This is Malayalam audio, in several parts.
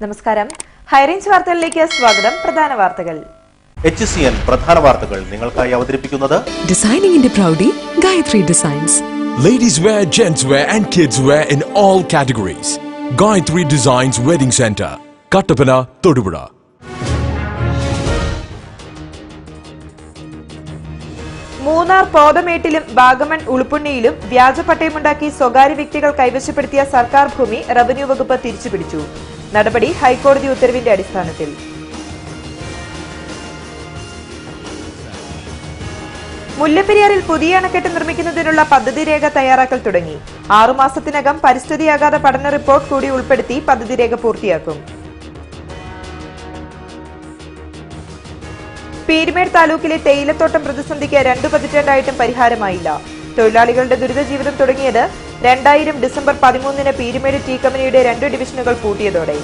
നമസ്കാരം. ഹൈറേഞ്ച് വാർത്തകളിലേക്ക് സ്വാഗതം. പ്രധാന വാർത്തകൾ. HCN പ്രധാന വാർത്തകൾ നിങ്ങൾക്കായി അവതരിപ്പിക്കുന്നത് Designing in the Proudy, Gayatri Designs. Ladies wear, gents wear and kids wear in all categories. Gayatri Designs Wedding Center, Kattapana, Thodupuzha. Munnar പോതമേട്ടിലും വാഗമൺ ഉളുപ്പുണ്ണിയിലും വ്യാജ പട്ടയമുണ്ടാക്കി സ്വകാര്യ വ്യക്തികൾ കൈവശപ്പെടുത്തിയ സർക്കാർ ഭൂമി റവന്യൂ വകുപ്പ് തിരിച്ചുപിടിച്ചു. നടപടി ഹൈക്കോടതി ഉത്തരവിന്റെ അടിസ്ഥാനത്തിൽ. മുല്ലപ്പെരിയാറിൽ പുതിയ അണക്കെട്ട് നിർമ്മിക്കുന്നതിനുള്ള പദ്ധതി രേഖ തയ്യാറാക്കൽ തുടങ്ങി. 6 മാസത്തിനകം പരിസ്ഥിതിയാഘാത പഠന റിപ്പോർട്ട് കൂടി ഉൾപ്പെടുത്തി പദ്ധതി രേഖ പൂർത്തിയാക്കും. പീരുമേട് താലൂക്കിലെ തേയിലത്തോട്ടം പ്രതിസന്ധിക്ക് 2 പതിറ്റാണ്ടായിട്ടും പരിഹാരമായില്ല. തൊഴിലാളികളുടെ ദുരിത ജീവിതം തുടങ്ങിയത് 2000 ഡിസംബർ 13-ന് പീരുമേട് ടീ കമ്പനിയുടെ 2 ഡിവിഷനുകൾ പൂട്ടിയതോടെ.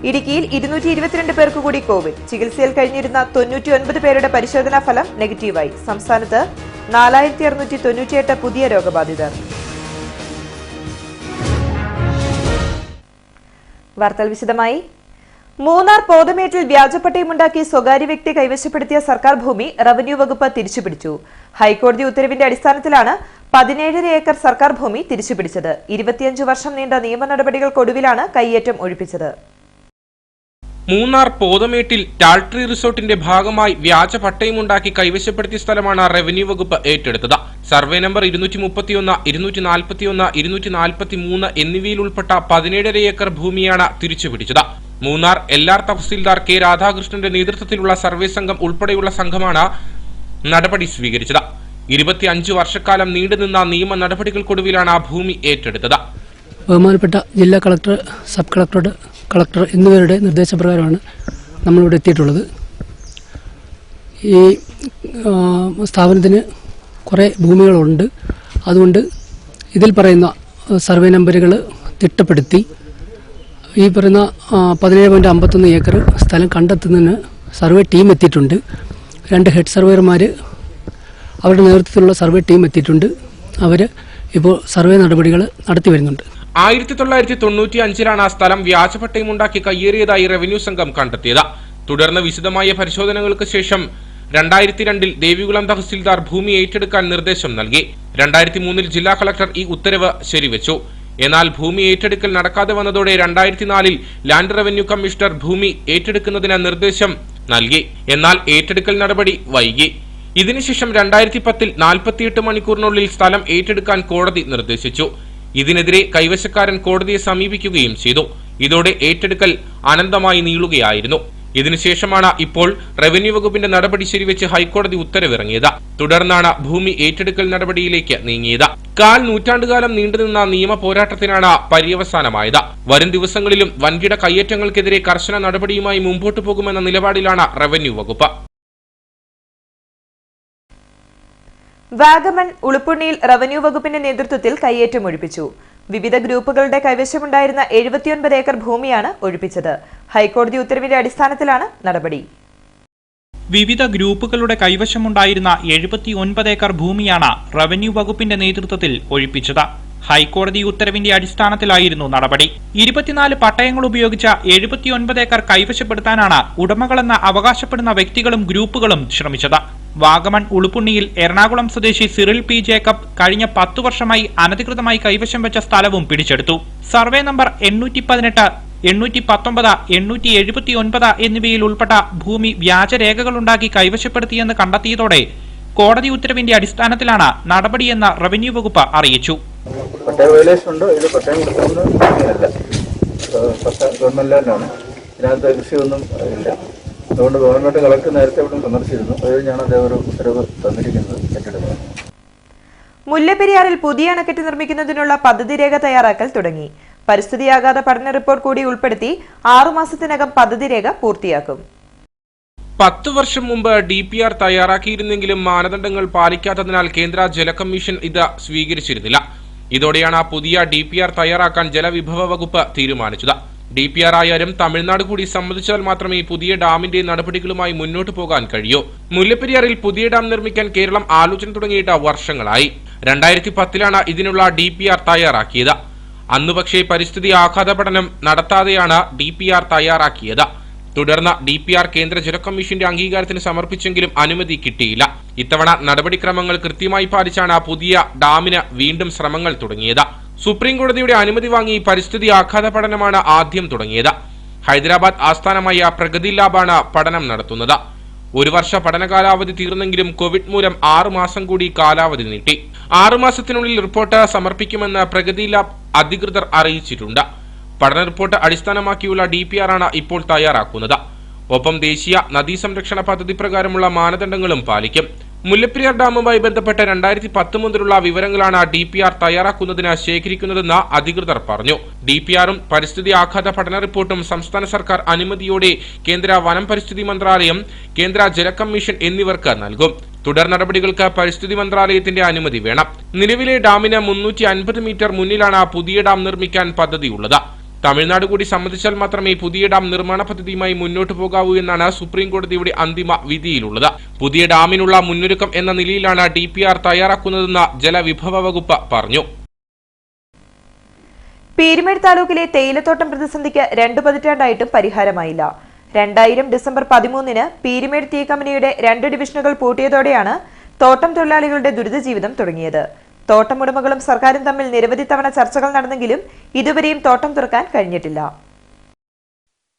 ഇടുക്കിയിൽ 222 പേർക്ക് കൂടി കോവിഡ്. ചികിത്സയിൽ കഴിഞ്ഞിരുന്ന 99 പേരുടെ പരിശോധനാ ഫലം നെഗറ്റീവായി. സംസ്ഥാനത്ത് 4698 പുതിയ രോഗബാധിതർ. വാർത്തകൾ വിശദമായി. മൂന്നാർ പോതമേട്ടിൽ വ്യാജപ്പട്ടയമുണ്ടാക്കി സ്വകാര്യ വ്യക്തി കൈവശപ്പെടുത്തിയ സർക്കാർ ഭൂമി റവന്യൂ വകുപ്പ് തിരിച്ചുപിടിച്ചു. ഹൈക്കോടതി ഉത്തരവിന്റെ അടിസ്ഥാനത്തിലാണ് 17.5 ഏക്കർ സർക്കാർ ഭൂമി തിരിച്ചുപിടിച്ചത്. 25 വർഷം നീണ്ട നിയമ നടപടികൾക്കൊടുവിലാണ് കൈയേറ്റം ഒഴിപ്പിച്ചത്. മൂന്നാർ പോതമേട്ടിൽ ടാൾട്രി റിസോർട്ടിന്റെ ഭാഗമായി വ്യാജ പട്ടയമുണ്ടാക്കി കൈവശപ്പെടുത്തിയ സ്ഥലമാണ് റവന്യൂ വകുപ്പ് ഏറ്റെടുത്തത്. സർവേ നമ്പർ 231, 241, 243 എന്നിവയിൽ ഉൾപ്പെട്ട 17.5 ഏക്കർ ഭൂമിയാണ് തിരിച്ചുപിടിച്ചത്. മൂന്നാർ LR തഹസിൽദാർ K രാധാകൃഷ്ണന്റെ നേതൃത്വത്തിലുള്ള സർവേ സംഘം ഉൾപ്പെടെയുള്ള സംഘമാണ് നടപടി സ്വീകരിച്ചത്. 25 വർഷക്കാലം നീണ്ടുനിന്ന നിയമ നടപടികൾക്കൊടുവിലാണ് ആ ഭൂമി ഏറ്റെടുത്തത്. ബഹുമാനപ്പെട്ട ജില്ലാ കളക്ടർ, സബ് കളക്ടർ, കളക്ടർ എന്നിവരുടെ നിർദ്ദേശപ്രകാരമാണ് നമ്മളിവിടെ എത്തിയിട്ടുള്ളത്. ഈ സ്ഥാപനത്തിന് കുറേ ഭൂമികളുണ്ട്. അതുകൊണ്ട് ഇതിൽ പറയുന്ന സർവേ നമ്പറുകൾ തിട്ടപ്പെടുത്തി ഈ പറയുന്ന 17.51 ഏക്കർ സ്ഥലം കണ്ടെത്തുന്നതിന് സർവേ ടീം എത്തിയിട്ടുണ്ട്. 2 ഹെഡ് സർവേയർമാർ, അവരുടെ നേതൃത്വത്തിലുള്ള സർവേ ടീം എത്തിയിട്ടുണ്ട്. അവർ ഇപ്പോൾ സർവേ നടപടികൾ നടത്തി വരുന്നുണ്ട്. 1995-ലാണ് ആ സ്ഥലം വ്യാജപട്ടയമുണ്ടാക്കി കയ്യേറിയതായി റവന്യൂ സംഘം കണ്ടെത്തിയത്. തുടർന്ന് വിശദമായ പരിശോധനകൾക്ക് ശേഷം 2002-ൽ ദേവികുളം തഹസിൽദാർ ഭൂമി ഏറ്റെടുക്കാൻ നിർദ്ദേശം നൽകി. 2003-ൽ ജില്ലാ കളക്ടർ ഈ ഉത്തരവ് ശരിവെച്ചു. എന്നാൽ ഭൂമി ഏറ്റെടുക്കൽ നടക്കാതെ വന്നതോടെ 2004-ൽ ലാൻഡ് റവന്യൂ കമ്മീഷണർ ഭൂമി ഏറ്റെടുക്കുന്നതിന് നിർദ്ദേശം നൽകി. എന്നാൽ ഏറ്റെടുക്കൽ നടപടി വൈകി. ഇതിനുശേഷം 2010-ൽ 48 മണിക്കൂറിനുള്ളിൽ സ്ഥലം ഏറ്റെടുക്കാൻ കോടതി നിർദ്ദേശിച്ചു. ഇതിനെതിരെ കൈവശക്കാരൻ കോടതിയെ സമീപിക്കുകയും ചെയ്തു. ഇതോടെ ഏറ്റെടുക്കൽ അനന്തമായി നീളുകയായിരുന്നു. ഇതിനുശേഷമാണ് ഇപ്പോൾ റവന്യൂ വകുപ്പിന്റെ നടപടി ശരിവെച്ച് ഹൈക്കോടതി ഉത്തരവിറങ്ങിയത്. തുടർന്നാണ് ഭൂമി ഏറ്റെടുക്കൽ നടപടിയിലേക്ക് നീങ്ങിയത്. 1/4 നൂറ്റാണ്ടുകാലം നീണ്ടുനിന്ന നിയമ പോരാട്ടത്തിനാണ് പര്യവസാനമായത്. വരും ദിവസങ്ങളിലും വൻകിട കയ്യേറ്റങ്ങൾക്കെതിരെ കർശന നടപടിയുമായി മുമ്പോട്ടു പോകുമെന്ന നിലപാടിലാണ് റവന്യൂ വകുപ്പ്. വാഗമൺ ഉളുപ്പുണ്ണിയിൽ റവന്യൂ വകുപ്പിന്റെ നേതൃത്വത്തിൽ കൈയേറ്റം ഒഴിപ്പിച്ചു. വിവിധ ഗ്രൂപ്പുകളുടെ കൈവശമുണ്ടായിരുന്ന 79 ഏക്കർ ഭൂമിയാണ് ഒഴിപ്പിച്ചത്. ഹൈക്കോടതി ഉത്തരവിന്റെ അടിസ്ഥാനത്തിലാണ് നടപടി. വിവിധ ഗ്രൂപ്പുകളുടെ കൈവശമുണ്ടായിരുന്ന 79 ഏക്കർ ഭൂമിയാണ് റവന്യൂ വകുപ്പിന്റെ നേതൃത്വത്തിൽ ഒഴിപ്പിച്ചത്. ഹൈക്കോടതി ഉത്തരവിന്റെ അടിസ്ഥാനത്തിലായിരുന്നു നടപടി. 24 പട്ടയങ്ങൾ ഉപയോഗിച്ച 79 ഏക്കർ കൈവശപ്പെടുത്താനാണ് ഉടമകളെന്ന് അവകാശപ്പെടുന്ന വ്യക്തികളും ഗ്രൂപ്പുകളും ശ്രമിച്ചത്. വാഗമൺ ഉളുപ്പുണ്ണിയിൽ എറണാകുളം സ്വദേശി സിറിൽ P. ജേക്കബ് കഴിഞ്ഞ 10 വർഷമായി അനധികൃതമായി കൈവശം വെച്ച സ്ഥലവും പിടിച്ചെടുത്തു. സർവേ നമ്പർ 818, 819, 879 എന്നിവയിൽ ഉൾപ്പെട്ട ഭൂമി വ്യാജരേഖകളുണ്ടാക്കി കൈവശപ്പെടുത്തിയെന്ന് കണ്ടെത്തിയതോടെ കോടതി ഉത്തരവിന്റെ അടിസ്ഥാനത്തിലാണ് നടപടിയെന്ന് റവന്യൂ വകുപ്പ് അറിയിച്ചു. പട്ടയ വയലേഷൻ ഉണ്ടോ? ഇത് പട്ടയം കൊടുക്കുന്നത് അങ്ങനെയല്ല, ഗവൺമെന്റ് ലാൻഡാണ്. ഇതിനകത്ത് കൃഷിയൊന്നും ഇല്ല. അതുകൊണ്ട് ഗവൺമെന്റ് കളക്ടർ നേരത്തെ ഇവിടെ സന്ദർശിച്ചിരുന്നു. അത് കഴിഞ്ഞാണ് അദ്ദേഹം ഒരു ഉത്തരവ് തന്നിരിക്കുന്നത് ഏറ്റെടുക്കുന്നത്. മുല്ലപ്പെരിയാറിൽ പുതിയ അണക്കെട്ട് നിർമ്മിക്കുന്നതിനുള്ള പദ്ധതി രേഖ തയ്യാറാക്കൽ തുടങ്ങി. പരിസ്ഥിതിയാഘാത പഠന റിപ്പോർട്ട് കൂടി ഉൾപ്പെടുത്തി 6 മാസത്തിനകം പദ്ധതി രേഖ പൂർത്തിയാക്കും. 10 വർഷം മുമ്പ് DPR തയ്യാറാക്കിയിരുന്നെങ്കിലും മാനദണ്ഡങ്ങൾ പാലിക്കാത്തതിനാൽ കേന്ദ്ര ജല കമ്മീഷൻ ഇത് സ്വീകരിച്ചിരുന്നില്ല. ഇതോടെയാണ് പുതിയ DPR തയ്യാറാക്കാൻ ജലവിഭവ വകുപ്പ് തീരുമാനിച്ചത്. DPR ആയാലും തമിഴ്നാട് കൂടി സമ്മതിച്ചാൽ മാത്രമേ പുതിയ ഡാമിന്റെ നടപടികളുമായി മുന്നോട്ടു പോകാൻ കഴിയൂ. മുല്ലപ്പെരിയാറിൽ പുതിയ ഡാം നിർമ്മിക്കാൻ കേരളം ആലോചന തുടങ്ങിയിട്ട് വർഷങ്ങളായി. 2010-ലാണ് ഇതിനുള്ള DPR തയ്യാറാക്കിയത്. അന്ന് പക്ഷേ പരിസ്ഥിതി ആഘാത പഠനം നടത്താതെയാണ് DPR തയ്യാറാക്കിയത്. തുടർന്ന് DPR കേന്ദ്ര ജല കമ്മീഷന്റെ അംഗീകാരത്തിന് സമർപ്പിച്ചെങ്കിലും അനുമതി കിട്ടിയില്ല. ഇത്തവണ നടപടിക്രമങ്ങൾ കൃത്യമായി പാലിച്ചാണ് പുതിയ ഡാമിന് വീണ്ടും ശ്രമങ്ങൾ തുടങ്ങിയത്. സുപ്രീം കോടതിയുടെ അനുമതി വാങ്ങി പരിസ്ഥിതി ആഘാത പഠനമാണ് ആദ്യം തുടങ്ങിയത്. ഹൈദരാബാദ് ആസ്ഥാനമായ പ്രഗതി ലാബാണ് പഠനം നടത്തുന്നത്. 1 വർഷ പഠന കാലാവധി തീർന്നെങ്കിലും കോവിഡ് മൂലം 6 മാസം കൂടി കാലാവധി നീട്ടി. 6 മാസത്തിനുള്ളിൽ റിപ്പോർട്ട് സമർപ്പിക്കുമെന്ന് പ്രഗതി ലാബ് അധികൃതർ അറിയിച്ചിട്ടുണ്ട്. പഠന റിപ്പോർട്ട് അടിസ്ഥാനമാക്കിയുള്ള DPR ആണ് ഇപ്പോൾ തയ്യാറാക്കുന്നത്. ഒപ്പം ദേശീയ നദീ സംരക്ഷണ പദ്ധതി പ്രകാരമുള്ള മാനദണ്ഡങ്ങളും പാലിക്കും. മുല്ലപ്പെരിയാർ ഡാമുമായി ബന്ധപ്പെട്ട 2010 മുതലുള്ള വിവരങ്ങളാണ് DPR തയ്യാറാക്കുന്നതിന് ശേഖരിക്കുന്നതെന്ന് അധികൃതർ പറഞ്ഞു. DPRും പരിസ്ഥിതി ആഘാത പഠന റിപ്പോർട്ടും സംസ്ഥാന സർക്കാർ അനുമതിയോടെ കേന്ദ്ര വനം പരിസ്ഥിതി മന്ത്രാലയം, കേന്ദ്ര ജല കമ്മീഷൻ എന്നിവർക്ക് നൽകും. തുടർ നടപടികൾക്ക് പരിസ്ഥിതി മന്ത്രാലയത്തിന്റെ അനുമതി വേണം. നിലവിലെ ഡാമിന് 350 മീറ്റർ മുന്നിലാണ് പുതിയ ഡാം നിർമ്മിക്കാൻ പദ്ധതിയുള്ളത്. തമിഴ്നാട് കൂടി സമ്മതിച്ചാൽ മാത്രമേ പുതിയ ഡാം നിർമ്മാണ പദ്ധതിയുമായി മുന്നോട്ടു പോകാവൂ എന്നാണ് സുപ്രീം കോടതിയുടെ അന്തിമ വിധിയിലുള്ളത്. പുതിയ ഡാമിനുള്ള മുന്നൊരുക്കം എന്ന നിലയിലാണ് DPR തയ്യാറാക്കുന്നതെന്ന് ജലവിഭവ വകുപ്പ് പറഞ്ഞു. പീരുമേട് താലൂക്കിലെ തേയിലത്തോട്ടം പ്രതിസന്ധിക്ക് 2 പതിറ്റാണ്ടായിട്ടും പരിഹാരമായില്ല. 2000 ഡിസംബർ 13-ന് പീരുമേട് ടീ കമ്പനിയുടെ 2 ഡിവിഷനുകൾ പൂട്ടിയതോടെയാണ് തോട്ടം തൊഴിലാളികളുടെ ദുരിതജീവിതം തുടങ്ങിയത്. തോട്ടം ഉടമകളും സർക്കാരും തമ്മിൽ നിരവധി തവണ ചർച്ചകൾ നടന്നെങ്കിലും ഇതുവരെയും തോട്ടം തുറക്കാൻ കഴിഞ്ഞിട്ടില്ല.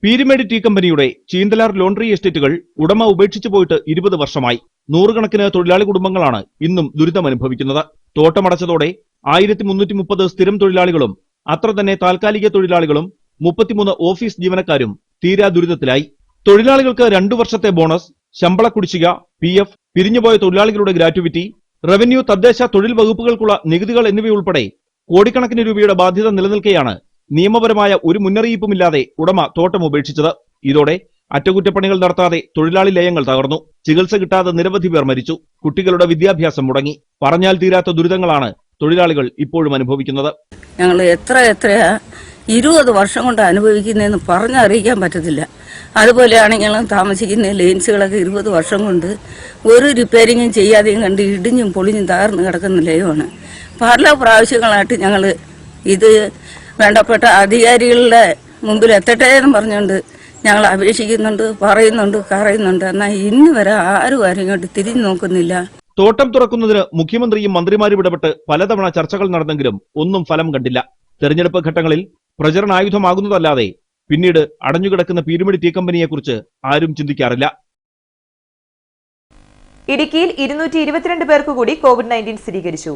പീരുമേട് ടീ കമ്പനിയുടെ ചീന്തലാർ ലോണ്ടറി എസ്റ്റേറ്റുകൾ ഉടമ ഉപേക്ഷിച്ചു പോയിട്ട് 20 വർഷമായി. 100 കണക്കിന് തൊഴിലാളി കുടുംബങ്ങളാണ് ഇന്നും ദുരിതമനുഭവിക്കുന്നത്. തോട്ടമടച്ചതോടെ 1330 സ്ഥിരം തൊഴിലാളികളും അത്ര തന്നെ താൽക്കാലിക തൊഴിലാളികളും 33 ഓഫീസ് ജീവനക്കാരും തീരാ ദുരിതത്തിലായി. തൊഴിലാളികൾക്ക് 2 വർഷത്തെ ബോണസ്, ശമ്പള കുടിശ്ശിക, PF, പിരിഞ്ഞുപോയ തൊഴിലാളികളുടെ ഗ്രാറ്റുവിറ്റി, റവന്യൂ, തദ്ദേശ, തൊഴിൽ വകുപ്പുകൾക്കുള്ള നികുതികൾ എന്നിവയുൾപ്പെടെ കോടിക്കണക്കിന് രൂപയുടെ ബാധ്യത നിലനിൽക്കെയാണ് നിയമപരമായ ഒരു മുന്നറിയിപ്പുമില്ലാതെ ഉടമ തോട്ടം ഉപേക്ഷിച്ചത്. ഇതോടെ അറ്റകുറ്റപ്പണികൾ നടത്താതെ തൊഴിലാളി ലയങ്ങൾ തകർന്നു. ചികിത്സ കിട്ടാതെ നിരവധി പേർ മരിച്ചു. കുട്ടികളുടെ വിദ്യാഭ്യാസം മുടങ്ങി. പറഞ്ഞാൽ തീരാത്ത ദുരിതങ്ങളാണ് തൊഴിലാളികൾ ഇപ്പോഴും അനുഭവിക്കുന്നത്. ഞങ്ങൾ എത്രയാ 20 വർഷം കൊണ്ട് അനുഭവിക്കുന്നതെന്ന് പറഞ്ഞറിയിക്കാൻ പറ്റത്തില്ല. അതുപോലെയാണെങ്കിലും താമസിക്കുന്ന ലെയിൻസുകളൊക്കെ 20 വർഷം കൊണ്ട് ഒരു റിപ്പയറിങ്ങും ചെയ്യാതെയും കണ്ട് ഇടിഞ്ഞും പൊളിഞ്ഞും തകർന്ന് കിടക്കുന്ന ലയമാണ്. പല പ്രാവശ്യങ്ങളായിട്ട് ഞങ്ങൾ ഇത് വേണ്ടപ്പെട്ട അധികാരികളുടെ മുമ്പിൽ എത്തട്ടെ എന്ന് പറഞ്ഞുകൊണ്ട് ഞങ്ങൾ അപേക്ഷിക്കുന്നുണ്ട്, പറയുന്നുണ്ട്. എന്നാൽ ഇന്ന് വരെ ആരും ഇങ്ങോട്ട് തിരിഞ്ഞു നോക്കുന്നില്ല. തോട്ടം തുറക്കുന്നതിന് മുഖ്യമന്ത്രിയും മന്ത്രിമാരും ഇടപെട്ട് പലതവണ ചർച്ചകൾ നടന്നെങ്കിലും ഒന്നും ഫലം കണ്ടില്ല. തെരഞ്ഞെടുപ്പ് ഘട്ടങ്ങളിൽ പ്രചരണായുധമാകുന്നതല്ലാതെ പിന്നീട് അടഞ്ഞുകിടക്കുന്ന പീരുമേട് ടീ കമ്പനിയെക്കുറിച്ച് ആരും ചിന്തിക്കാറില്ല. ഇടുക്കിയിൽ 222 പേർക്ക് കൂടി COVID-19 സ്ഥിരീകരിച്ചു.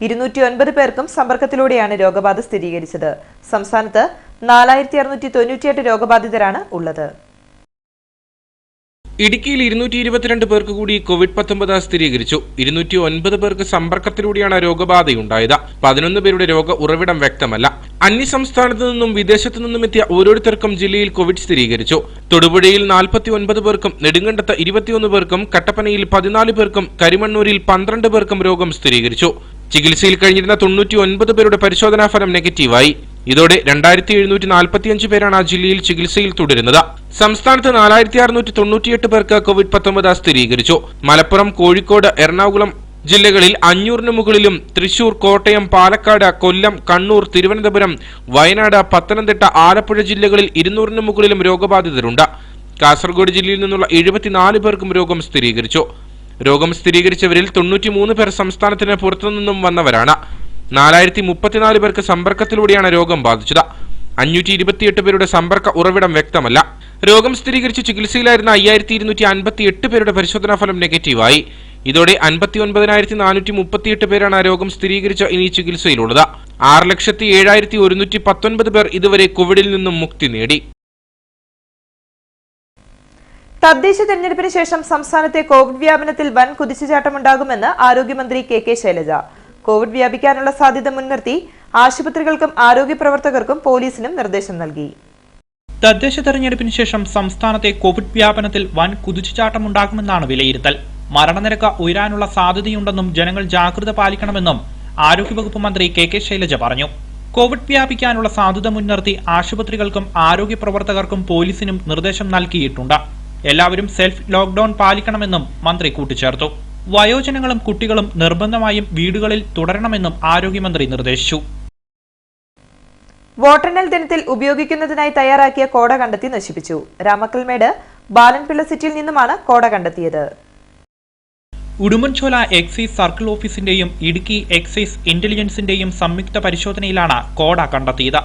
209 പേർക്കും സമ്പർക്കത്തിലൂടെയാണ് രോഗബാധ സ്ഥിരീകരിച്ചത്. സംസ്ഥാനത്ത് 4698 രോഗബാധിതരാണ് ഉള്ളത്. ഇടുക്കിയിൽ 222 പേർക്ക് കൂടി COVID-19 സ്ഥിരീകരിച്ചു. 209 പേർക്ക് സമ്പർക്കത്തിലൂടെയാണ് രോഗബാധയുണ്ടായത്. 11 പേരുടെ രോഗ ഉറവിടം വ്യക്തമല്ല. അന്യസംസ്ഥാനത്തു നിന്നും വിദേശത്തു നിന്നും എത്തിയ ഓരോരുത്തർക്കും ജില്ലയിൽ കോവിഡ് സ്ഥിരീകരിച്ചു. തൊടുപുഴയിൽ 49 പേർക്കും, നെടുങ്കണ്ടത്ത് 21 പേർക്കും, കട്ടപ്പനയിൽ 14 പേർക്കും, കരിമണ്ണൂരിൽ 12 പേർക്കും രോഗം സ്ഥിരീകരിച്ചു. ചികിത്സയിൽ കഴിഞ്ഞിരുന്ന 99 പേരുടെ പരിശോധനാ ഫലം നെഗറ്റീവായി. ഇതോടെ 2745 പേരാണ് ജില്ലയിൽ ചികിത്സയിൽ തുടരുന്നത്. സംസ്ഥാനത്ത് 4698 പേർക്ക് COVID-19 സ്ഥിരീകരിച്ചു. മലപ്പുറം, കോഴിക്കോട്, എറണാകുളം ജില്ലകളിൽ 500-ന് മുകളിലും, തൃശൂർ, കോട്ടയം, പാലക്കാട്, കൊല്ലം, കണ്ണൂർ, തിരുവനന്തപുരം, വയനാട്, പത്തനംതിട്ട, ആലപ്പുഴ ജില്ലകളിൽ 200-ന് മുകളിലും രോഗബാധിതരുണ്ട്. കാസർഗോഡ് ജില്ലയിൽ നിന്നുള്ള 74 പേർക്കും രോഗം സ്ഥിരീകരിച്ചു. രോഗം സ്ഥിരീകരിച്ചവരിൽ 93 പേർ സംസ്ഥാനത്തിന് പുറത്തുനിന്നും വന്നവരാണ്. 4034 പേർക്ക് സമ്പർക്കത്തിലൂടെയാണ് രോഗം ബാധിച്ചത്. 528 പേരുടെ സമ്പർക്ക ഉറവിടം വ്യക്തമല്ല. രോഗം സ്ഥിരീകരിച്ച് ചികിത്സയിലായിരുന്ന 5258 പേരുടെ പരിശോധനാ ഫലം നെഗറ്റീവായി. ഇതോടെ 59,438 പേരാണ് രോഗം സ്ഥിരീകരിച്ച ഇനി ചികിത്സയിലുള്ളത്. 6,07,119 പേർ ഇതുവരെ കോവിഡിൽ നിന്നും മുക്തി നേടി. തദ്ദേശ തെരഞ്ഞെടുപ്പിന് ശേഷം സംസ്ഥാനത്തെ കോവിഡ് വ്യാപനത്തിൽ വൻ കുതിച്ചുചാട്ടമുണ്ടാകുമെന്ന് ആരോഗ്യമന്ത്രി കെ ശൈലജ. കോവിഡ് വ്യാപിക്കാനുള്ള സാധ്യത മുൻനിർത്തി ആശുപത്രികൾക്കും ആരോഗ്യ പ്രവർത്തകർക്കും പോലീസിനും നിർദ്ദേശം നൽകി. തദ്ദേശ തെരഞ്ഞെടുപ്പിന് ശേഷം സംസ്ഥാനത്തെ കോവിഡ് വ്യാപനത്തിൽ വൻ കുതിച്ചുചാട്ടമുണ്ടാകുമെന്നാണ് വിലയിരുത്തൽ. മരണനിരക്ക് ഉയരാനുള്ള സാധ്യതയുണ്ടെന്നും ജനങ്ങൾ ജാഗ്രത പാലിക്കണമെന്നും ആരോഗ്യവകുപ്പ് മന്ത്രി കെ ശൈലജ പറഞ്ഞു. കോവിഡ് വ്യാപിക്കാനുള്ള സാധ്യത മുൻനിർത്തി ആശുപത്രികൾക്കും ആരോഗ്യ പ്രവർത്തകർക്കും പോലീസിനും നിർദ്ദേശം നൽകിയിട്ടുണ്ട്. എല്ലാവരും സെൽഫ് ലോക്ഡൌൺ പാലിക്കണമെന്നും മന്ത്രി കൂട്ടിച്ചേർത്തു. വയോജനങ്ങളും കുട്ടികളും നിർബന്ധമായും വീടുകളിൽ തുടരണമെന്നും ആരോഗ്യമന്ത്രി നിർദ്ദേശിച്ചു. വോട്ടെണ്ണൽ ദിനത്തിൽ ഉപയോഗിക്കുന്നതിനായി തയ്യാറാക്കിയ കോട കണ്ടെത്തി നശിപ്പിച്ചു. രാമക്കൽമേട് ബാലൻപിള്ള സിറ്റിയിൽ നിന്നുമാണ് കോട കണ്ടെത്തിയത്. ഉടുമ്പൻചോല എക്സൈസ് സർക്കിൾ ഓഫീസിന്റെയും ഇടുക്കി എക്സൈസ് ഇന്റലിജൻസിന്റെയും സംയുക്ത പരിശോധനയിലാണ് കോട കണ്ടെത്തിയത്.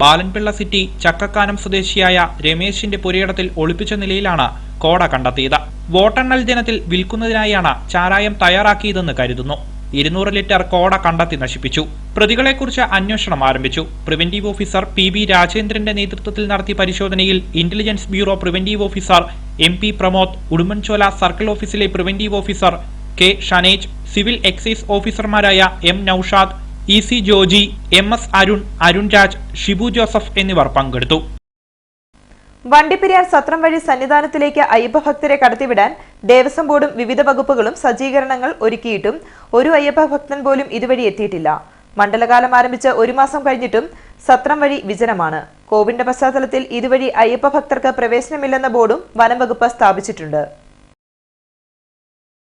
ബാലൻപിള്ള സിറ്റി ചക്കക്കാനം സ്വദേശിയായ രമേശിന്റെ പുരയിടത്തിൽ ഒളിപ്പിച്ച നിലയിലാണ് കോട കണ്ടെത്തിയത്. വോട്ടെണ്ണൽ ദിനത്തിൽ വിൽക്കുന്നതിനായാണ് ചാരായം തയ്യാറാക്കിയതെന്ന് കരുതുന്നു. 200 ലിറ്റർ കോട കണ്ടെത്തി നശിപ്പിച്ചു. പ്രതികളെക്കുറിച്ച് അന്വേഷണം ആരംഭിച്ചു. പ്രിവന്റീവ് ഓഫീസർ പി രാജേന്ദ്രന്റെ നേതൃത്വത്തിൽ നടത്തിയ പരിശോധനയിൽ intelligence bureau preventive officer MP Pramod, Udumbanchola circle ഓഫീസിലെ preventive officer K Shanej, civil excise ഓഫീസർമാരായ M Noushad, EC Joji, MS Arun Raj, Shibu Joseph എന്നിവർ പങ്കെടുത്തു. വണ്ടിപ്പെരിയാർ സത്രം വഴി സന്നിധാനത്തിലേക്ക് അയ്യപ്പഭക്തരെ കടത്തിവിടാൻ ദേവസ്വം ബോർഡും വിവിധ വകുപ്പുകളും സജ്ജീകരണങ്ങൾ ഒരുക്കിയിട്ടും ഒരു അയ്യപ്പഭക്തൻ പോലും ഇതുവഴി എത്തിയിട്ടില്ല. മണ്ഡലകാലം ആരംഭിച്ച് 1 മാസം കഴിഞ്ഞിട്ടും സത്രം വഴി വിജനമാണ്. കോവിഡിന്റെ പശ്ചാത്തലത്തിൽ ഇതുവഴി അയ്യപ്പഭക്തർക്ക് പ്രവേശനമില്ലെന്ന ബോർഡും വനം വകുപ്പ് സ്ഥാപിച്ചിട്ടുണ്ട്.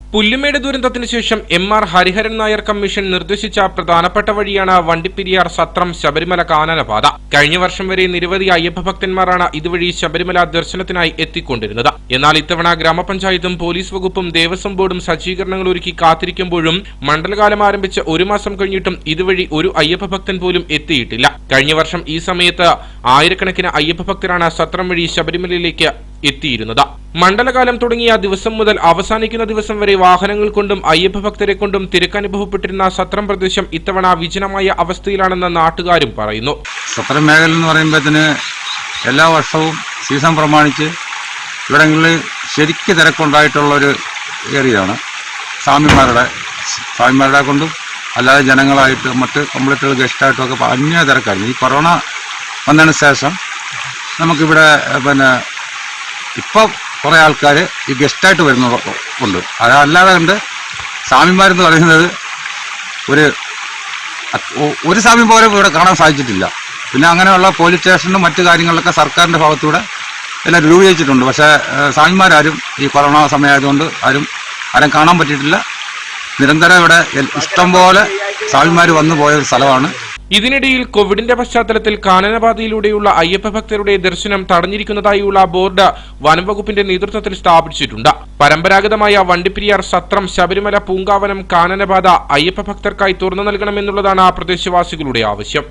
പുല്ലുമേട് ദുരന്തത്തിന് ശേഷം MR ഹരിഹരൻ നായർ കമ്മീഷൻ നിർദ്ദേശിച്ച പ്രധാനപ്പെട്ട വഴിയാണ് വണ്ടിപ്പെരിയാർ സത്രം ശബരിമല കാനനപാത. കഴിഞ്ഞ വർഷം വരെ നിരവധി അയ്യപ്പ ഭക്തന്മാരാണ് ഇതുവഴി ശബരിമല ദർശനത്തിനായി എത്തിക്കൊണ്ടിരുന്നത്. എന്നാൽ ഇത്തവണ ഗ്രാമപഞ്ചായത്തും പോലീസ് വകുപ്പും ദേവസ്വം ബോർഡും സജ്ജീകരണങ്ങൾ ഒരുക്കി കാത്തിരിക്കുമ്പോഴും മണ്ഡലകാലം ആരംഭിച്ച് 1 മാസം കഴിഞ്ഞിട്ടും ഇതുവഴി ഒരു അയ്യപ്പ ഭക്തൻ പോലും എത്തിയിട്ടില്ല. കഴിഞ്ഞ വർഷം ഈ സമയത്ത് ആയിരക്കണക്കിന് അയ്യപ്പ ഭക്തരാണ് സത്രം വഴി ശബരിമലയിലേക്ക് എത്തിയിരുന്നത്. മണ്ഡലകാലം തുടങ്ങിയ ദിവസം മുതൽ അവസാനിക്കുന്ന ദിവസം വരെ വാഹനങ്ങൾ കൊണ്ടും അയ്യപ്പ ഭക്തരെ കൊണ്ടും തിരക്കനുഭവപ്പെട്ടിരുന്ന സത്രം പ്രദേശം ഇത്തവണ വിജനമായ അവസ്ഥയിലാണെന്ന് നാട്ടുകാരും പറയുന്നു. സത്രം മേഖല എന്ന് പറയുമ്പോഴത്തിന് എല്ലാ വർഷവും സീസൺ പ്രമാണിച്ച് ഇവിടങ്ങളിൽ ശരിക്കും തിരക്കുണ്ടായിട്ടുള്ളൊരു ഏരിയയാണ്. സ്വാമിമാരുടെ കൊണ്ടും അല്ലാതെ ജനങ്ങളായിട്ട് മറ്റ് കംപ്ലീറ്റുകൾ ഗസ്റ്റായിട്ടും ഒക്കെ അന്യ തിരക്കായിരുന്നു. ഈ കൊറോണ വന്നതിന് ശേഷം നമുക്കിവിടെ ഇപ്പോൾ കുറേ ആൾക്കാർ ഈ ഗസ്റ്റായിട്ട് വരുന്നുണ്ട്. അതല്ലാതെ കണ്ട് സ്വാമിമാരെന്ന് പറയുന്നത് ഒരു സ്വാമി പോലും ഇവിടെ കാണാൻ സാധിച്ചിട്ടില്ല. പിന്നെ അങ്ങനെയുള്ള പോലീസ് സ്റ്റേഷനും മറ്റു കാര്യങ്ങളിലൊക്കെ സർക്കാരിൻ്റെ ഭാഗത്തൂടെ എല്ലാം രൂപീകരിച്ചിട്ടുണ്ട്. പക്ഷേ സ്വാമിമാരും ഈ കൊറോണ സമയമായതുകൊണ്ട് ആരും കാണാൻ പറ്റിയിട്ടില്ല. നിരന്തരം ഇവിടെ ഇഷ്ടംപോലെ സ്വാമിമാർ വന്നു പോയ ഒരു സ്ഥലമാണ്. ഇതിനിടയിൽ കോവിഡിന്റെ പശ്ചാത്തലത്തിൽ കാനനപാതയിലൂടെയുള്ള അയ്യപ്പ ഭക്തരുടെ ദർശനം തടഞ്ഞിരിക്കുന്നതായുള്ള ബോർഡ് വനംവകുപ്പിന്റെ നേതൃത്വത്തിൽ സ്ഥാപിച്ചിട്ടുണ്ട്. പരമ്പരാഗതമായ വണ്ടിപ്പെരിയാർ സത്രം ശബരിമല പൂങ്കാവനം കാനനപാത അയ്യപ്പ ഭക്തർക്കായി തുറന്നു നൽകണമെന്നുള്ളതാണ് പ്രദേശവാസികളുടെ ആവശ്യം.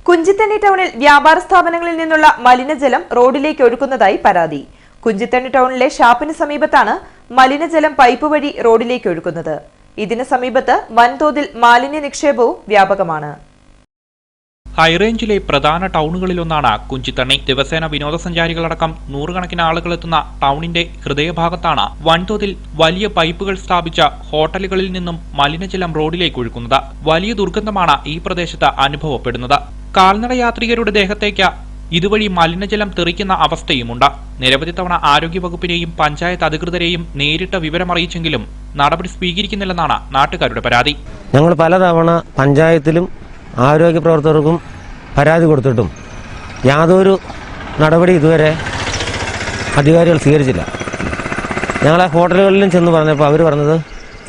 കുഞ്ചിത്തണ്ണി ടൗണിൽ വ്യാപാര സ്ഥാപനങ്ങളിൽ നിന്നുള്ള മലിനജലം റോഡിലേക്ക് ഒഴുക്കുന്നതായി പരാതി. കുഞ്ചിത്തണ്ണി ടൗണിലെ ഷാപ്പിന് സമീപത്താണ് മലിനജലം പൈപ്പ് വഴി റോഡിലേക്ക് ഒഴുക്കുന്നത്. ഇതിന് സമീപത്ത് വൻതോതിൽ മാലിന്യ നിക്ഷേപവും വ്യാപകമാണ്. ഹൈറേഞ്ചിലെ പ്രധാന ടൗണുകളിലൊന്നാണ് കുഞ്ചിത്തണ്ണി. ദിവസേന വിനോദസഞ്ചാരികളടക്കം 100 കണക്കിന് ആളുകൾ എത്തുന്ന ടൗണിന്റെ ഹൃദയഭാഗത്താണ് വൻതോതിൽ വലിയ പൈപ്പുകൾ സ്ഥാപിച്ച ഹോട്ടലുകളിൽ നിന്നും മലിനജലം റോഡിലേക്ക് ഒഴുക്കുന്നത്. വലിയ ദുർഗന്ധമാണ് ഈ പ്രദേശത്ത് അനുഭവപ്പെടുന്നത്. കാൽനട യാത്രികരുടെ ദേഹത്തേക്ക് ഇതുവഴി മലിനജലം തെറിക്കുന്ന അവസ്ഥയുമുണ്ട്. നിരവധി തവണ ആരോഗ്യവകുപ്പിനെയും പഞ്ചായത്ത് അധികൃതരെയും നേരിട്ട് വിവരമറിയിച്ചെങ്കിലും നടപടി സ്വീകരിക്കുന്നില്ലെന്നാണ് നാട്ടുകാരുടെ പരാതി. ഞങ്ങൾ പലതവണ പഞ്ചായത്തിലും ആരോഗ്യ പ്രവർത്തകർക്കും പരാതി കൊടുത്തിട്ടും യാതൊരു നടപടി ഇതുവരെ അധികാരികൾ സ്വീകരിച്ചില്ല. ഞങ്ങളെ ഹോട്ടലുകളിലും ചെന്ന് പറഞ്ഞപ്പോൾ അവർ പറഞ്ഞത്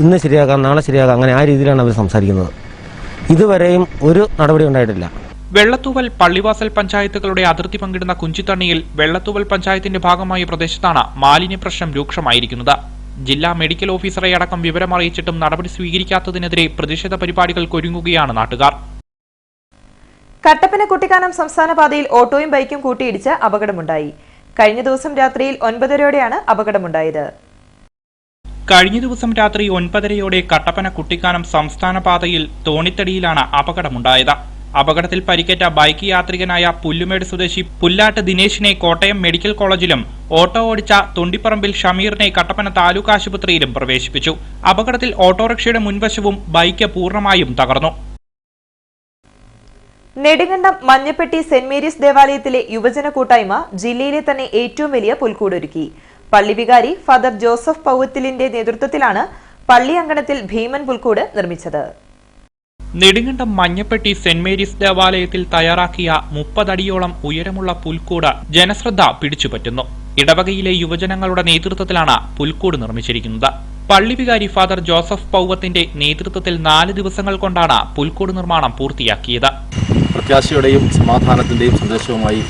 ഇന്ന് ശരിയാക്കാം, നാളെ ശരിയാക്കാം, അങ്ങനെ ആ രീതിയിലാണ് അവർ സംസാരിക്കുന്നത്. ഇതുവരെയും ഒരു നടപടി ഉണ്ടായിട്ടില്ല. വെള്ളത്തൂവൽ പള്ളിവാസൽ പഞ്ചായത്തുകളുടെ അതിർത്തി പങ്കിടുന്ന കുഞ്ചിത്തണ്ണിയിൽ വെള്ളത്തൂവൽ പഞ്ചായത്തിന്റെ ഭാഗമായ പ്രദേശത്താണ് മാലിന്യ പ്രശ്നം രൂക്ഷമായിരിക്കുന്നത്. ജില്ലാ മെഡിക്കൽ ഓഫീസറെ അടക്കം വിവരമറിയിച്ചിട്ടും നടപടി സ്വീകരിക്കാത്തതിനെതിരെ പ്രതിഷേധ പരിപാടികൾക്കൊരുങ്ങുകയാണ് നാട്ടുകാർ. കട്ടപ്പന കുട്ടിക്കാനം സംസ്ഥാന പാതയിൽ ഓട്ടോയും ബൈക്കും കൂട്ടിയിടിച്ച് അപകടമുണ്ടായി. കഴിഞ്ഞ ദിവസം രാത്രിയിൽ 9:30യോടെയാണ് അപകടമുണ്ടായത്. കഴിഞ്ഞ ദിവസം രാത്രി 9:30യോടെ കട്ടപ്പന കുട്ടിക്കാനം സംസ്ഥാന പാതയിൽ തോണിത്തടിയിലാണ് അപകടമുണ്ടായത്. അപകടത്തിൽ പരിക്കേറ്റ ബൈക്ക് യാത്രികനായ പുല്ലുമേട് സ്വദേശി പുല്ലാട്ട് ദിനേശിനെ കോട്ടയം മെഡിക്കൽ കോളേജിലും ഓട്ടോ ഓടിച്ച തൊണ്ടിപ്പറമ്പിൽ ഷമീറിനെ കട്ടപ്പന താലൂക്ക് ആശുപത്രിയിലും പ്രവേശിപ്പിച്ചു. അപകടത്തിൽ ഓട്ടോറിക്ഷയുടെ മുൻവശവും ബൈക്ക് പൂർണ്ണമായും തകർന്നു. നെടുങ്കണ്ടം മഞ്ഞപ്പെട്ടി സെന്റ് മേരീസ് ദേവാലയത്തിലെ യുവജന കൂട്ടായ്മ ജില്ലയിലെ തന്നെ ഏറ്റവും വലിയ പുൽക്കൂടൊരുക്കി. പള്ളി വികാരി ഫാദർ ജോസഫ് പൗവത്തിലിന്റെ നേതൃത്വത്തിലാണ് പള്ളി അങ്കണത്തിൽ ഭീമൻ പുൽക്കൂട് നിർമ്മിച്ചത്. നെടുങ്കണ്ടം മഞ്ഞപ്പെട്ടി സെന്റ് മേരീസ് ദേവാലയത്തിൽ തയ്യാറാക്കിയ 30 അടിയോളം ഉയരമുള്ള പുൽക്കൂട് ജനശ്രദ്ധ പിടിച്ചുപറ്റുന്നു. ഇടവകയിലെ യുവജനങ്ങളുടെ നേതൃത്വത്തിലാണ് പുൽക്കൂട് നിർമ്മിച്ചിരിക്കുന്നത്. പള്ളി വികാരി ഫാദർ ജോസഫ് പൗവത്തിന്റെ നേതൃത്വത്തിൽ 4 ദിവസങ്ങൾ കൊണ്ടാണ് പുൽക്കൂട് നിർമ്മാണം പൂർത്തിയാക്കിയത്. പ്രത്യാശയുടെയും സമാധാനത്തിന്റെയും സന്ദേശവുമായി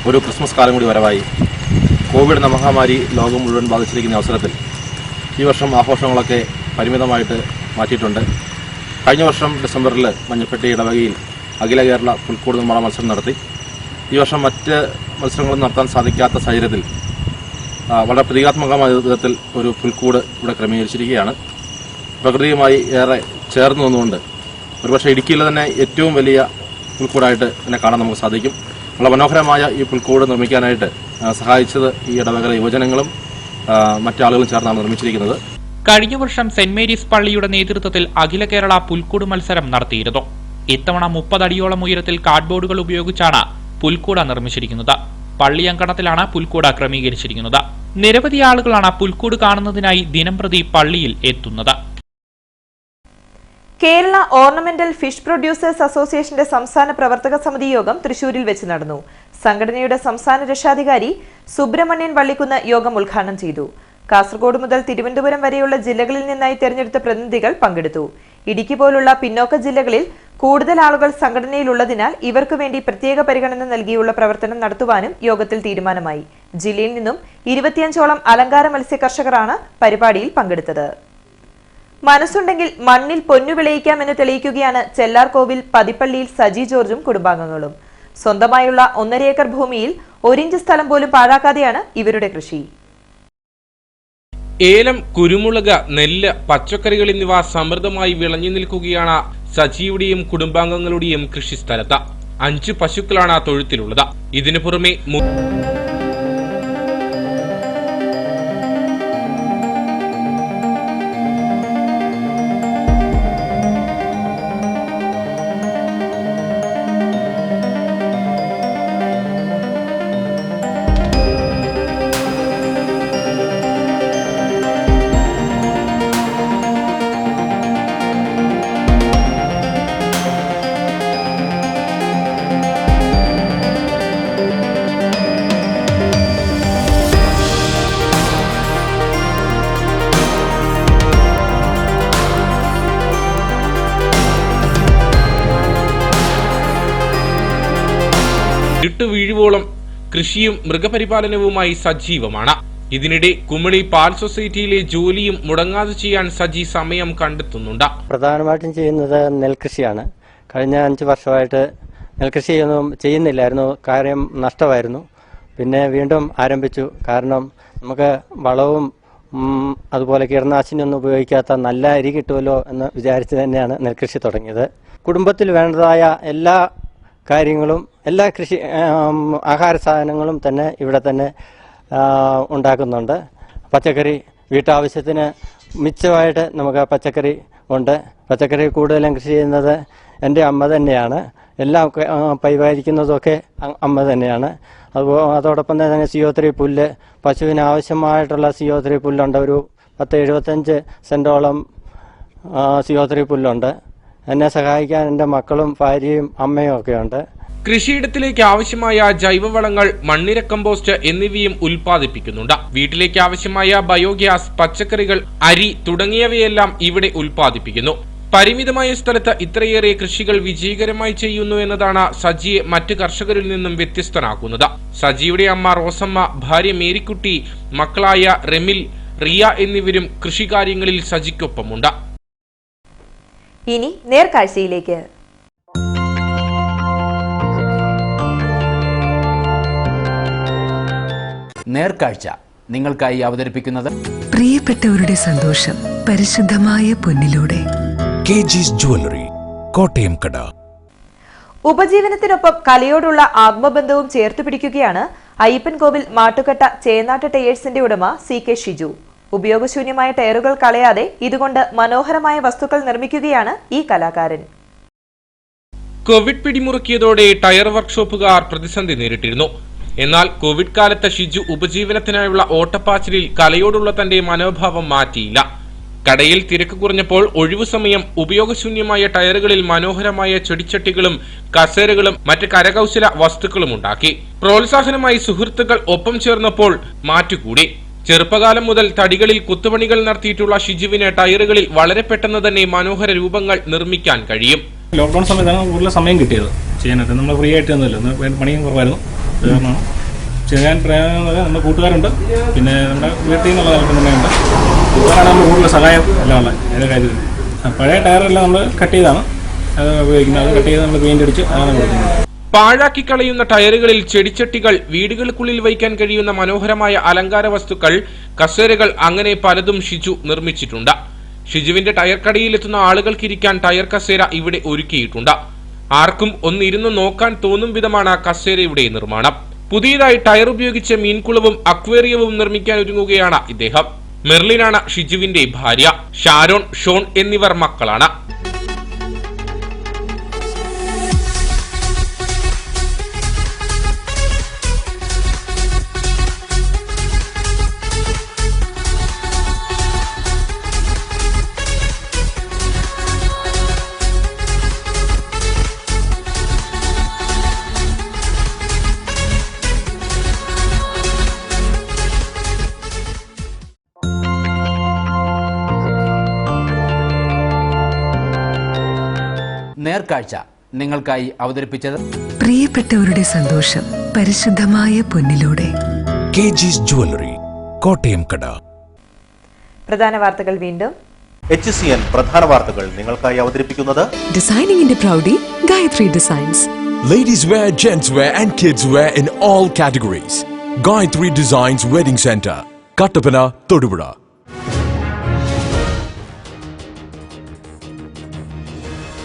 ഒരു ക്രിസ്മസ് കാലം കൂടി വരവായി കോവിഡ് മഹാമാരി ലോകം മുഴുവൻ ബാധിച്ചിരിക്കുന്ന അവസരത്തിൽ ഈ വർഷം ആഘോഷങ്ങളൊക്കെ പരിമിതമായിട്ട് മാറ്റിയിട്ടുണ്ട്. കഴിഞ്ഞ വർഷം ഡിസംബറിൽ മഞ്ഞപ്പെട്ടി ഇടവകയിൽ അഖില കേരള പുൽക്കൂട് നിർമ്മാണ മത്സരം നടത്തി. ഈ വർഷം മറ്റ് മത്സരങ്ങളും നടത്താൻ സാധിക്കാത്ത സാഹചര്യത്തിൽ വളരെ പ്രതീകാത്മകമായ വിധത്തിൽ ഒരു പുൽക്കൂട് ഇവിടെ ക്രമീകരിച്ചിരിക്കുകയാണ്. പ്രകൃതിയുമായി ഏറെ ചേർന്ന് നിന്നുകൊണ്ട് ഒരുപക്ഷെ ഇടുക്കിയിലെ തന്നെ ഏറ്റവും വലിയ പുൽക്കൂടായിട്ട് ഇതിനെ കാണാൻ നമുക്ക് സാധിക്കും. വളരെ മനോഹരമായ ഈ പുൽക്കൂട് നിർമ്മിക്കാനായിട്ട് സഹായിച്ചത് ഈ ഇടവകയിലെ യുവജനങ്ങളും മറ്റാളുകളും ചേർന്നാണ് നിർമ്മിച്ചിരിക്കുന്നത്. കഴിഞ്ഞ വർഷം സെന്റ് മേരീസ് പള്ളിയുടെ നേതൃത്വത്തിൽ അഖില കേരള പുൽക്കൂട് മത്സരം നടത്തിയിരുന്നു. ഇത്തവണ 30 അടിയോളം ഉയരത്തിൽ കാർഡ്ബോർഡുകൾ ഉപയോഗിച്ചാണ് പുൽക്കൂട നിർമ്മിച്ചിരിക്കുന്നത്. പള്ളി അങ്കണത്തിലാണ് പുൽക്കൂട ക്രമീകരിച്ചിരിക്കുന്നത്. നിരവധി ആളുകളാണ് പുൽക്കൂട് കാണുന്നതിനായി ദിനംപ്രതി പള്ളിയിൽ എത്തുന്നത്. കേരള ഓർണമെന്റൽ ഫിഷ് പ്രൊഡ്യൂസേഴ്സ് അസോസിയേഷന്റെ സംസ്ഥാന പ്രവർത്തക സമിതി യോഗം തൃശൂരിൽ വെച്ച് നടന്നു. സംഘടനയുടെ സംസ്ഥാന രക്ഷാധികാരി സുബ്രഹ്മണ്യൻ വള്ളിക്കുന്ന് യോഗം ഉദ്ഘാടനം ചെയ്തു. കാസർഗോഡ് മുതൽ തിരുവനന്തപുരം വരെയുള്ള ജില്ലകളിൽ നിന്നായി തെരഞ്ഞെടുത്ത പ്രതിനിധികൾ പങ്കെടുത്തു. ഇടുക്കി പോലുള്ള പിന്നോക്ക ജില്ലകളിൽ കൂടുതൽ ആളുകൾ സംഘടനയിലുള്ളതിനാൽ ഇവർക്ക് വേണ്ടി പ്രത്യേക പരിഗണന നൽകിയുള്ള പ്രവർത്തനം നടത്തുവാനും യോഗത്തിൽ തീരുമാനമായി. ജില്ലയിൽ നിന്നും 25ഓളം അലങ്കാര മത്സ്യ കർഷകരാണ് പരിപാടിയിൽ പങ്കെടുത്തത്. മനസ്സുണ്ടെങ്കിൽ മണ്ണിൽ പൊന്നു വിളയിക്കാമെന്ന് തെളിയിക്കുകയാണ് ചെല്ലാർകോവിൽ പതിപ്പള്ളിയിൽ സജി ജോർജും കുടുംബാംഗങ്ങളും. സ്വന്തമായുള്ള 1.5 ഏക്കർ ഭൂമിയിൽ 1 ഇഞ്ച് സ്ഥലം പോലും പാഴാക്കാതെയാണ് ഇവരുടെ കൃഷി. ഏലം, കുരുമുളക്, നെല്ല്, പച്ചക്കറികൾ എന്നിവ സമൃദ്ധമായി വിളഞ്ഞു നിൽക്കുകയാണ് സജിയുടെയും കുടുംബാംഗങ്ങളുടെയും കൃഷിസ്ഥലത്ത്. 5 പശുക്കളാണ് തൊഴുത്തിലുള്ളത്. ഇതിനു പുറമെ വീഴുവോളം കൃഷിയും മൃഗപരിപാലനവുമായി സജീവമാണ്. ഇതിനിടെ കുമളി പാൽ സൊസൈറ്റിയിലെ ജോലിയും മുടങ്ങാതെ ചെയ്യാൻ സജി സമയം കണ്ടെത്തുന്നുണ്ട്. പ്രധാനമായിട്ടും ചെയ്യുന്നത് നെൽകൃഷിയാണ്. കഴിഞ്ഞ 5 വർഷമായിട്ട് നെൽകൃഷി ചെയ്യുന്നില്ലായിരുന്നു. കാര്യം നഷ്ടമായിരുന്നു. പിന്നെ വീണ്ടും ആരംഭിച്ചു. കാരണം നമുക്ക് വളവും അതുപോലെ കീടനാശിനിയൊന്നും ഉപയോഗിക്കാത്ത നല്ല അരി കിട്ടുമല്ലോ എന്ന് വിചാരിച്ച് തന്നെയാണ് നെൽകൃഷി തുടങ്ങിയത്. കുടുംബത്തിൽ വേണ്ടതായ എല്ലാ കാര്യങ്ങളും എല്ലാ കൃഷി ആഹാര സാധനങ്ങളും തന്നെ ഇവിടെ തന്നെ ഉണ്ടാക്കുന്നുണ്ട്. പച്ചക്കറി വീട്ടാവശ്യത്തിന് മിച്ചമായിട്ട് നമുക്ക് പച്ചക്കറി ഉണ്ട്. പച്ചക്കറി കൂടുതലും കൃഷി ചെയ്യുന്നത് എൻ്റെ അമ്മ തന്നെയാണ്. എല്ലാം പരിപാലിക്കുന്നതൊക്കെ അമ്മ തന്നെയാണ്. അതോടൊപ്പം തന്നെ CO3 പുല്ല്, പശുവിന് ആവശ്യമായിട്ടുള്ള CO3 പുല്ലുണ്ട്. ഒരു 10-75 സെൻറ്റോളം CO3 പുല്ലുണ്ട്. എന്നെ സഹായിക്കാൻ എൻ്റെ മക്കളും ഭാര്യയും അമ്മയും ഒക്കെ ഉണ്ട്. കൃഷിയിടത്തിലേക്ക് ആവശ്യമായ ജൈവവളങ്ങൾ, മണ്ണിര കമ്പോസ്റ്റ് എന്നിവയും ഉൽപ്പാദിപ്പിക്കുന്നുണ്ട്. വീട്ടിലേക്ക് ആവശ്യമായ ബയോഗ്യാസ്, പച്ചക്കറികൾ, അരി തുടങ്ങിയവയെല്ലാം ഇവിടെ ഉൽപ്പാദിപ്പിക്കുന്നു. പരിമിതമായ സ്ഥലത്ത് ഇത്രയേറെ കൃഷികൾ വിജയകരമായി ചെയ്യുന്നു എന്നതാണ് സജിയെ മറ്റ് കർഷകരിൽ നിന്നും വ്യത്യസ്തനാക്കുന്നത്. സജിയുടെ അമ്മ റോസമ്മ, ഭാര്യ മേരിക്കുട്ടി, മക്കളായ റെമിൽ, റിയ എന്നിവരും കൃഷികാര്യങ്ങളിൽ സജിക്കൊപ്പമുണ്ട്. ഇനി നേർക്കാഴ്ചയിലേക്ക്. നേർക്കാഴ്ച നിങ്ങൾക്കായി അവതരിപ്പിക്കുന്നത് പ്രിയപ്പെട്ടവരുടെ സന്തോഷം പരിശുദ്ധമായ പൊന്നിലൂടെ. KG's Jewelry, കോട്ടയം കട. ഉപജീവനത്തിനൊപ്പം കലയോടുള്ള ആത്മബന്ധവും ചേർത്തു പിടിക്കുകയാണ് അയ്യപ്പൻകോവിൽ മാട്ടുകട്ട ചേന്നാട്ട് ടയേഴ്സിന്റെ ഉടമ CK ഷിജു. ഉപയോഗശൂന്യമായ ടയറുകൾ കളയാതെ ഇതുകൊണ്ട് മനോഹരമായ വസ്തുക്കൾ നിർമ്മിക്കുകയാണ് ഈ കലാകാരൻ. കോവിഡ് പിടിമുറുക്കിയതോടെ ടയർ വർക്ക്ഷോപ്പുകാർ പ്രതിസന്ധി നേരിട്ടിരുന്നു. എന്നാൽ കോവിഡ് കാലത്ത് ഷിജു ഉപജീവനത്തിനായുള്ള ഓട്ടപ്പാച്ചിലിൽ കലയോടുള്ള തന്റെ മനോഭാവം മാറ്റിയില്ല. കടയിൽ തിരക്ക് കുറഞ്ഞപ്പോൾ ഒഴിവു സമയം ഉപയോഗശൂന്യമായ ടയറുകളിൽ മനോഹരമായ ചെടിച്ചട്ടികളും കസേരകളും മറ്റ് കരകൗശല വസ്തുക്കളും ഉണ്ടാക്കി. പ്രോത്സാഹനമായി സുഹൃത്തുക്കൾ ഒപ്പം ചേർന്നപ്പോൾ മാറ്റുകൂടി. ചെറുപ്പകാലം മുതൽ തടികളിൽ കുത്തുപണികൾ നടത്തിയിട്ടുള്ള ഷിജുവിന് ടയറുകളിൽ വളരെ പെട്ടെന്ന് തന്നെ മനോഹര രൂപങ്ങൾ നിർമ്മിക്കാൻ കഴിയും. ലോക്ക്ഡൌൺ സമയത്താണ് കൂടുതൽ സമയം കിട്ടിയത് ചെയ്യാനായിട്ട്. നമ്മൾ ഫ്രീ ആയിട്ട് ഒന്നുമില്ല, പണിയും കുറവായിരുന്നു. അത് കാരണമാണ് ചെയ്യാൻ പ്രയാസം. നമ്മുടെ കൂട്ടുകാരുണ്ട്, പിന്നെ നമ്മുടെ വീട്ടിൽ നിന്നുള്ള താല്പര്യമുണ്ട്. കൂട്ടുകാരാണ് നമ്മൾ കൂടുതൽ സഹായം എല്ലാം ഉള്ളത് ഏതൊരു കാര്യത്തിൽ. പഴയ ടയറെല്ലാം നമ്മൾ കട്ട് ചെയ്താണ് അത് ഉപയോഗിക്കുന്നത്. അത് കട്ട് ചെയ്ത് നമ്മൾ പെയിന്റ് അടിച്ച് അതാണ് കൊടുക്കുന്നത്. പാഴാക്കി കളയുന്ന ടയറുകളിൽ ചെടിച്ചട്ടികൾ, വീടുകൾക്കുള്ളിൽ വയ്ക്കാൻ കഴിയുന്ന മനോഹരമായ അലങ്കാര വസ്തുക്കൾ, കസേരകൾ, അങ്ങനെ പലതും ഷിജു നിർമ്മിച്ചിട്ടുണ്ട്. ഷിജുവിന്റെ ടയർ കടയിലെത്തുന്ന ആളുകൾക്കിരിക്കാൻ ടയർ കസേര ഇവിടെ ഒരുക്കിയിട്ടുണ്ട്. ആർക്കും ഒന്നിരുന്ന് നോക്കാൻ തോന്നും വിധമാണ് കസേരയുടെ നിർമ്മാണം. പുതിയതായി ടയർ ഉപയോഗിച്ച് മീൻകുളവും അക്വേറിയവും നിർമ്മിക്കാൻ ഒരുങ്ങുകയാണ് ഇദ്ദേഹം. മെർലിനാണ് ഷിജുവിന്റെ ഭാര്യ. ഷാരോൺ, ഷോൺ എന്നിവർ മക്കളാണ്. നേർക്കാഴ്ച നിങ്ങൾക്കായി അവതരിപ്പിച്ചത് പ്രിയപ്പെട്ടവരുടെ സന്തോഷം പരിശുദ്ധമായ പൊന്നിലൂടെ. KG's Jewelry, കോട്ടയം കട. പ്രധാന വാർത്തകൾ വീണ്ടും. HCN പ്രധാന വാർത്തകൾ നിങ്ങൾക്കായി അവതരിപ്പിക്കുന്നത് ഡിസൈനിങ്ങിന്റെ പ്രൗഢി Gayathri designs. Ladies wear, gents wear and kids wear in all categories. Gayatri Designs Wedding Center, Kattapana, Thodupuzha.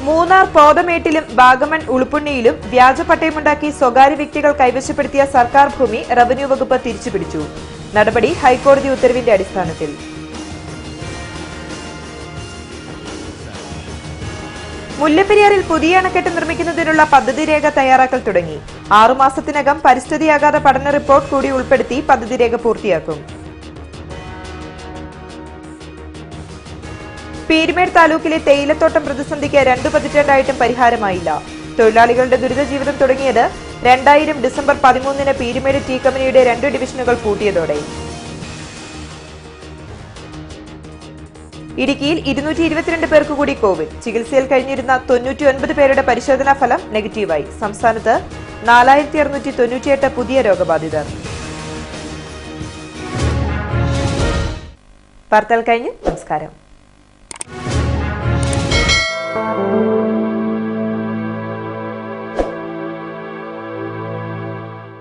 Munnar പോതമേട്ടിലും വാഗമൺ ഉളുപ്പുണ്ണിയിലും വ്യാജ പട്ടയമുണ്ടാക്കി സ്വകാര്യ വ്യക്തികൾ കൈവശപ്പെടുത്തിയ സർക്കാർ ഭൂമി റവന്യൂ വകുപ്പ് തിരിച്ചുപിടിച്ചു. നടപടി ഹൈക്കോടതി ഉത്തരവിന്റെ അടിസ്ഥാനത്തിൽ. മുല്ലപ്പെരിയാറിൽ പുതിയ അണക്കെട്ട് നിർമ്മിക്കുന്നതിനുള്ള പദ്ധതി രേഖ തയ്യാറാക്കൽ തുടങ്ങി. 6 മാസത്തിനകം പരിസ്ഥിതി ആഘാത പഠന റിപ്പോർട്ട് കൂടി ഉൾപ്പെടുത്തി പദ്ധതി രേഖ പൂർത്തിയാക്കും. പീരുമേട് താലൂക്കിലെ തേയിലത്തോട്ടം പ്രതിസന്ധിക്ക് 2 പതിറ്റാണ്ടായിട്ടും പരിഹാരമായില്ല. തൊഴിലാളികളുടെ ദുരിത ജീവിതം തുടങ്ങിയത് 2000 ഡിസംബർ 13-ന് പീരുമേട് ടീ കമ്പനിയുടെ 2 ഡിവിഷനുകൾ പൂട്ടിയതോടെ. ഇടുക്കിയിൽ 222 പേർക്ക് കൂടി കോവിഡ്. ചികിത്സയിൽ കഴിഞ്ഞിരുന്ന 99 പേരുടെ പരിശോധനാ ഫലം നെഗറ്റീവായി. സംസ്ഥാനത്ത് 4698 പുതിയ രോഗബാധിതർ. വാർത്തകൾ കഴിഞ്ഞു. നമസ്കാരം.